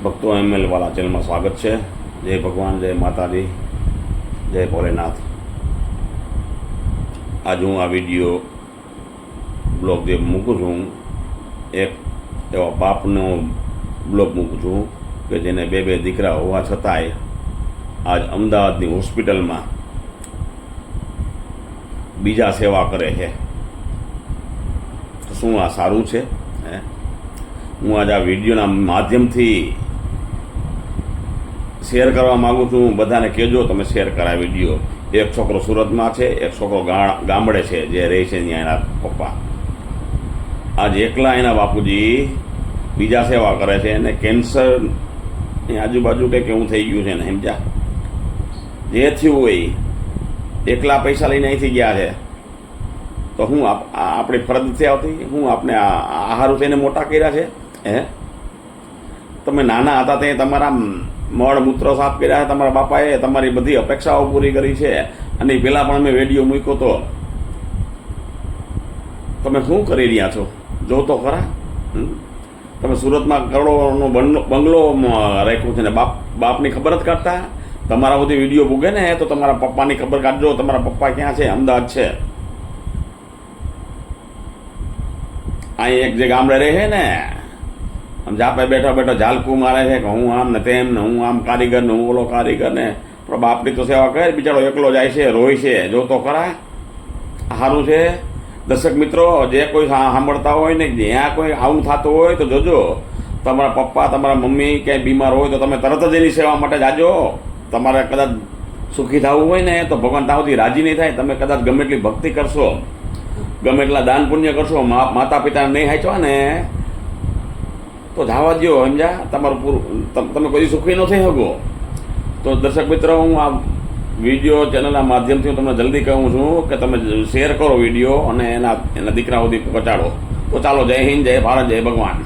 ભક્તો એમએલ વાળા ચેનલમાં સ્વાગત છે। જય ભગવાન, જય માતાજી, જય ભોલેનાથ। આજ હું આ વિડીયો બ્લોગ જે મૂકું છું, એક એવા બાપનો બ્લોગ મૂકું છું કે જેને બે દીકરા હોવા છતાંય આજ અમદાવાદની હોસ્પિટલમાં બીજા સેવા કરે છે। શું આ સારું છે? હું આજ આ વિડીયોના માધ્યમથી શેર કરવા માગું છું। બધાને કહેજો તમે શેર કરા વિડીયો। એક છોકરો સુરતમાં છે, એક છોકરો ગામડે છે જે રહે છે ત્યાં એના પપ્પા। આજ એકલા એના બાપુજી બીજા સેવા કરે છે અને કેન્સર આજુબાજુ કંઈક એવું થઈ ગયું છે ને, સમજ્યા? જે થયું હોય એકલા પૈસા લઈને અહીંથી ગયા છે તો હું આપણી ફરજ નથી આવતી? હું આપણે આહારું થઈને મોટા કર્યા છે? તમે નાના હતા તે તમારા મળ મૂત્ર સાફ કર્યા છે તમારા બાપાએ, તમારી બધી અપેક્ષાઓ પૂરી કરી છે। અને પહેલાં પણ મેં વિડીયો મૂક્યો તો તમે શું કરી રહ્યા છો જો તો ખરા। તમે સુરતમાં કરોડોનો બંગલો રાખ્યો છે ને બાપની ખબર જ કાઢતા? તમારા બધી વિડીયો ભૂગે ને તો તમારા પપ્પાની ખબર કાઢજો। તમારા પપ્પા ક્યાં છે? અમદાવાદ છે। અહીં એક જે ગામડે રહે છે ને, જાપે બેઠો બેઠો ઝાલકું મારે છે કે હું આમ ને તેમ ને, હું આમ કારીગર ને હું ઓલો કારીગર ને। પણ બાપની તો સેવા કરે, બિચારો એકલો જાય છે, રોય છે, જો તો ખરા। સારું છે દર્શક મિત્રો, જે કોઈ સાંભળતા હોય ને જ્યાં કોઈ આવું થતું હોય તો જોજો। તમારા પપ્પા, તમારા મમ્મી ક્યાંય બીમાર હોય તો તમે તરત જ એની સેવા માટે જાજો। તમારે કદાચ સુખી થવું હોય ને તો ભગવાન તાવથી રાજી નહીં થાય। તમે કદાચ ગમે એટલી ભક્તિ કરશો, ગમે એટલા દાન પુણ્ય કરશો, માતા પિતાને નહીં હાચવા ને તો જવા દો, સમજ્યા? તમારું પૂરું તમે કોઈ સુખી ન થઈ શકો। તો દર્શક મિત્રો, હું આ વિડીયો ચેનલના માધ્યમથી હું તમને જલ્દી કહું છું કે તમે શેર કરો વિડીયો અને એના દીકરા સુધી પહોંચાડો। તો ચાલો, જય હિન્દ, જય ભારત, જય ભગવાન।